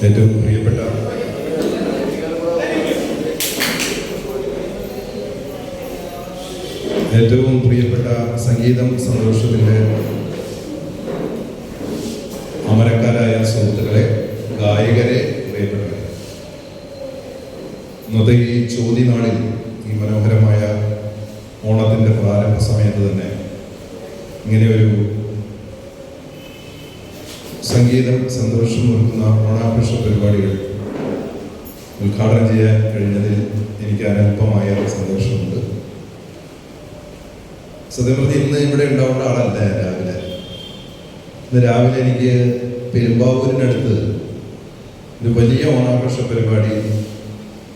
ഏറ്റവും പ്രിയപ്പെട്ട സംഗീതം സന്തോഷത്തിൻ്റെ അമരക്കാരായ സുഹൃത്തുക്കളെ, ഗായകരെ, പ്രിയപ്പെട്ടവരെ, ഇന്നത്തെ ഈ ചോദ്യനാളിൽ ഈ മനോഹരമായ ഓണത്തിൻ്റെ പ്രാരംഭ സമയത്ത് തന്നെ ഇങ്ങനെയൊരു സംഗീതം സന്തോഷം ഒരുക്കുന്ന ഓണാഘോഷ പരിപാടികൾ ഉദ്ഘാടനം ചെയ്യാൻ കഴിഞ്ഞതിൽ എനിക്ക് അനൽപമായ സന്തോഷമുണ്ട്. സത്യം പറഞ്ഞാൽ ഇന്ന് ഇവിടെ ഉണ്ടാവേണ്ട ആളല്ല ഞാൻ. ഇന്ന് രാവിലെ എനിക്ക് പെരുമ്പാവൂരിനടുത്ത് ഒരു വലിയ ഓണാഘോഷ പരിപാടി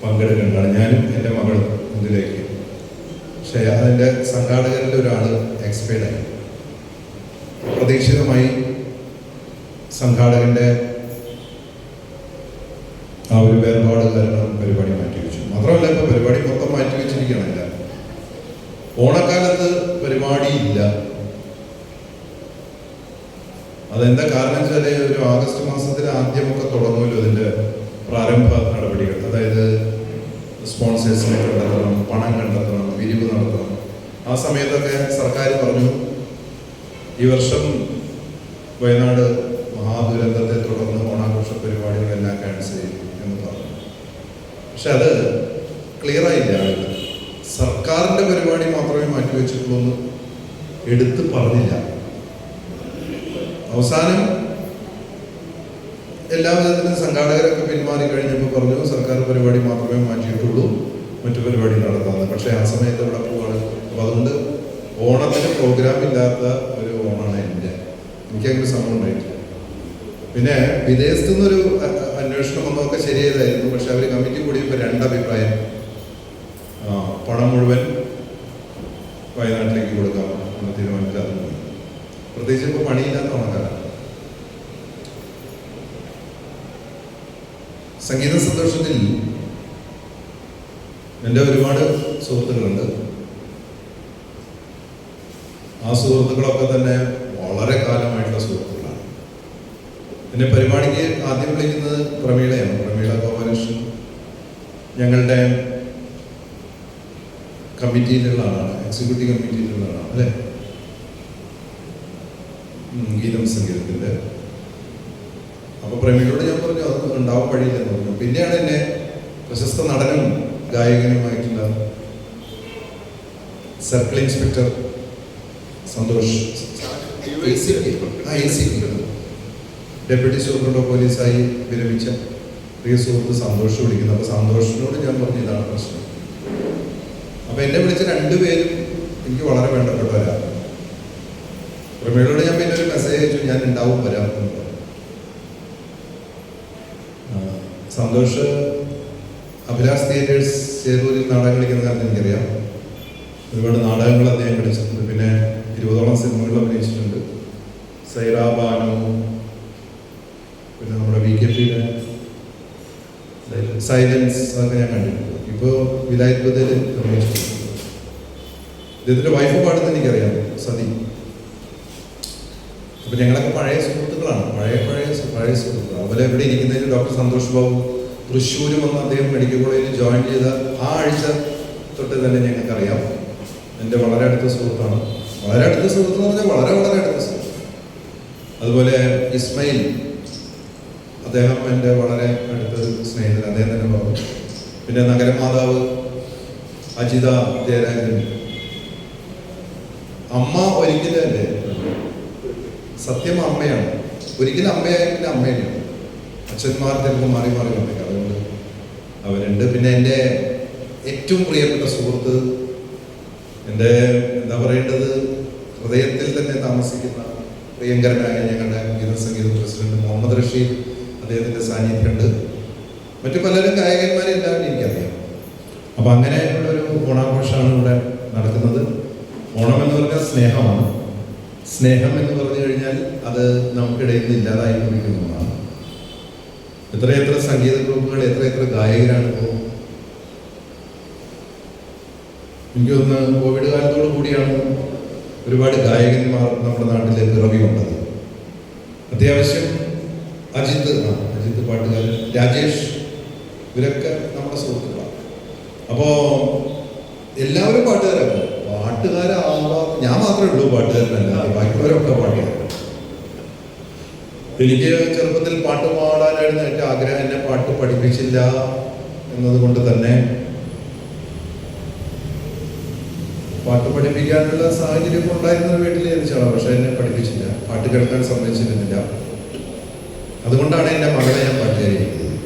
പങ്കെടുക്കേണ്ടതാണ്. ഞാനും എൻ്റെ മകളും ഇതിലേക്ക്. പക്ഷേ അതിൻ്റെ സംഘാടകരിൽ ഒരാൾ എക്സ്പയർഡായി. അപ്രതീക്ഷിതമായി സംഘാടകൻ്റെ ആ ഒരു വേർപാട് കാരണം പരിപാടി മാറ്റിവെച്ചു. മാത്രമല്ല, ഇപ്പോൾ പരിപാടി മൊത്തം മാറ്റിവെച്ചിരിക്കുകയാണില്ല. ഓണക്കാലത്ത് പരിപാടിയില്ല. അതെന്താ കാരണം വെച്ചാൽ ഒരു ആഗസ്റ്റ് മാസത്തിൽ ആദ്യമൊക്കെ തുടങ്ങുമല്ലോ ഇതിൻ്റെ പ്രാരംഭ നടപടികൾ. അതായത് സ്പോൺസേഴ്സിനെ കണ്ടെത്തണം, പണം കണ്ടെത്തണം, പിരിവ് നടത്തണം. ആ സമയത്തൊക്കെ സർക്കാർ പറഞ്ഞു ഈ വർഷം വയനാട് മഹാദുരന്തത്തെ തുടർന്ന് ഓണാഘോഷ പരിപാടികളെല്ലാം ക്യാൻസൽ ചെയ്തു എന്ന് പറഞ്ഞു. പക്ഷെ അത് ക്ലിയറായില്ല. ആളുകൾ സർക്കാരിൻ്റെ പരിപാടി മാത്രമേ മാറ്റിവെച്ചിട്ടുള്ളൂ എന്ന് എടുത്ത് പറഞ്ഞില്ല. അവസാനം എല്ലാ വിധത്തിലും സംഘാടകരൊക്കെ പിന്മാറി കഴിഞ്ഞപ്പോൾ പറഞ്ഞു സർക്കാർ പരിപാടി മാത്രമേ മാറ്റിയിട്ടുള്ളൂ, മറ്റു പരിപാടി നടത്താമെന്ന്. പക്ഷേ ആ സമയത്ത് ഇവിടെ പോവാണ്. അപ്പോൾ അതുകൊണ്ട് ഓണത്തിന് പ്രോഗ്രാം ഇല്ലാത്ത ഒരു ഓണാണ് എനിക്കങ്ങനെ സംഭവം ഉണ്ടായിട്ടില്ല. പിന്നെ വിദേശത്തു നിന്നൊരു അന്വേഷണം വന്നതൊക്കെ ശരിയായതായിരുന്നു. പക്ഷെ അവർ കമ്മിറ്റി കൂടിയപ്പോൾ രണ്ടഭിപ്രായം. പണം മുഴുവൻ വയനാട്ടിലേക്ക് കൊടുക്കാം എന്ന് തീരുമാനിച്ചാൽ, പ്രത്യേകിച്ച് ഇപ്പോൾ പണിയില്ലാത്ത ഓണക്കാരാണ്. സംഗീത സന്തോഷത്തിൽ എൻ്റെ ഒരുപാട് സുഹൃത്തുക്കളുണ്ട്. ആ സുഹൃത്തുക്കളൊക്കെ തന്നെ വളരെ കാലമായിട്ടുള്ള സുഹൃത്തുക്കളാണ്. എന്നെ പരിപാടിക്ക് ആദ്യം വിളിക്കുന്നത് പ്രമീളയാണ്. പ്രമീള ഗോപാലകൃഷ്ണൻ ഞങ്ങളുടെ കമ്മിറ്റിയിലുള്ള ആളാണ്, എക്സിക്യൂട്ടീവ് കമ്മിറ്റിയിലുള്ള ആളാണ് അല്ലേ, ഗീതം സംഗീതത്തിൻ്റെ. അപ്പോൾ പ്രമീളയോട് ഞാൻ പറഞ്ഞു അത് ഉണ്ടാവാൻ വഴിയില്ലെന്ന് പറഞ്ഞു. പിന്നെയാണ് എന്നെ പ്രശസ്ത നടനും ഗായകനുമായിട്ടുള്ള circle inspector Santhosh, deputy superintendent of പോലീസായി വിരമിച്ച പ്രിയ സുഹൃത്ത് സന്തോഷ് വിളിക്കുന്നത്. അപ്പോൾ സന്തോഷിനോട് ഞാൻ പറഞ്ഞു ഇതാണ് പ്രശ്നം. അപ്പോൾ എന്നെ വിളിച്ച രണ്ടുപേരും എനിക്ക് വളരെ വേണ്ടപ്പെട്ടവരാണ്. പ്രമേളോട് ഞാൻ പിന്നെ ഒരു മെസ്സേജ് അയച്ചു, ഞാൻ ഉണ്ടാവും വരാം എന്ന് പറഞ്ഞു. സന്തോഷ് അഭിലാഷ് തിയേറ്റേഴ്സ് ചേരൂരിൽ നാടകം കളിക്കുന്ന കാലത്ത് എനിക്കറിയാം. ഒരുപാട് നാടകങ്ങൾ അദ്ദേഹം കളിച്ചിട്ടുണ്ട്. പിന്നെ 20ഓളം സിനിമകളിൽ അഭിനയിച്ചിട്ടുണ്ട്. സൈറ ബാനു, പിന്നെ നമ്മുടെ VKPയുടെ സൈലൻസ്, അതൊക്കെ ഞാൻ കണ്ടിട്ടുണ്ട്. ഇപ്പോൾ വിലായത് ബദൽ അഭിനയിച്ചിട്ടുണ്ട്. ഇദ്ദേഹത്തിൻ്റെ വൈഫ് പാടുന്നത് എനിക്കറിയാം, സതി. അപ്പം ഞങ്ങളൊക്കെ പഴയ സുഹൃത്തുക്കളാണ്, പഴയ സുഹൃത്തുക്കളാണ്. അതുപോലെ ഇവിടെ ഇരിക്കുന്നതിന് ഡോക്ടർ സന്തോഷ് ബാബു തൃശ്ശൂരും വന്ന് അദ്ദേഹം മെഡിക്കൽ കോളേജിൽ ജോയിൻ ചെയ്ത ആ ആഴ്ച തൊട്ട് തന്നെ ഞങ്ങൾക്കറിയാം. എൻ്റെ വളരെ അടുത്ത സുഹൃത്താണ്. വളരെ അടുത്ത സുഹൃത്ത് എന്ന് പറഞ്ഞാൽ വളരെ അടുത്ത സുഹൃത്ത്. അതുപോലെ ഇസ്മയിൽ, അദ്ദേഹം എൻ്റെ വളരെ അടുത്ത സ്നേഹിതൻ, അദ്ദേഹം തന്നെ പറഞ്ഞു. പിന്നെ നഗരമാതാവ് അജിത ജയരാജൻ. അമ്മ ഒരിക്കലും അല്ലേ, സത്യം അമ്മയാണ്. ഒരിക്കലും അമ്മയായി പിന്നെ അമ്മയാണ്. അച്ഛന്മാർ ചിലപ്പോൾ മാറി വന്നേക്കാം. അതുകൊണ്ട് അവരുണ്ട്. പിന്നെ എൻ്റെ ഏറ്റവും പ്രിയപ്പെട്ട സുഹൃത്ത്, എൻ്റെ എന്താ പറയേണ്ടത്, ഹൃദയത്തിൽ തന്നെ താമസിക്കുന്ന പ്രിയങ്കരനായ ഞങ്ങളുടെ ഗീതസംഗീത പ്രസിഡന്റ് മുഹമ്മദ് റഷീദ്, അദ്ദേഹത്തിൻ്റെ സാന്നിധ്യമുണ്ട്. മറ്റു പലരും ഗായകന്മാരെ എല്ലാവരും എനിക്കറിയാം. അപ്പം അങ്ങനെയുള്ളൊരു ഓണാഘോഷമാണ് ഇവിടെ നടക്കുന്നത്. ഓണം എന്ന് പറഞ്ഞാൽ സ്നേഹമാണ്. സ്നേഹം എന്ന് പറഞ്ഞു കഴിഞ്ഞാൽ അത് നമുക്കിടയിൽ നിന്ന് ഇല്ലാതായി കൊണ്ടിരിക്കുന്നതാണ്. എത്രയെത്ര സംഗീത ഗ്രൂപ്പുകൾ, എത്രയെത്ര ഗായകരാണ് ഇപ്പോൾ. എനിക്ക് തോന്നുന്നു കോവിഡ് കാലത്തോടു കൂടിയാണ് ഒരുപാട് ഗായകന്മാർ നമ്മുടെ നാട്ടിലെ പിറവി കൊണ്ടത്. അത്യാവശ്യം അജിത്ത് പാട്ടുകാരൻ, രാജേഷ്, ഇവരൊക്കെ നമ്മുടെ സുഹൃത്തുക്കളാണ്. അപ്പോൾ എല്ലാവരും പാട്ടുകാരാണ്. പാട്ടുകാരാവാ ഞാൻ മാത്രമേ ഉള്ളൂ പാട്ടുകാരനല്ല, ബാക്കിയുള്ളവരൊക്കെ പാട്ടുകാരാണ്. എനിക്ക് ചെറുപ്പത്തിൽ പാട്ട് പാടാനായിരുന്നു ഏറ്റവും ആഗ്രഹം. എന്നെ പാട്ട് പഠിപ്പിച്ചില്ല എന്നതുകൊണ്ട് തന്നെ പാട്ട് പഠിപ്പിക്കാനുള്ള സാഹചര്യം ഉണ്ടായിരുന്ന വീട്ടിൽ ജനിച്ചാണ്. പക്ഷെ എന്നെ പഠിപ്പിച്ചില്ല, പാട്ട് കേൾക്കാൻ സമ്മതിച്ചിരുന്നില്ല. അതുകൊണ്ടാണ് എൻ്റെ മകളെ ഞാൻ പാട്ടുകാരിക്കുന്നത്.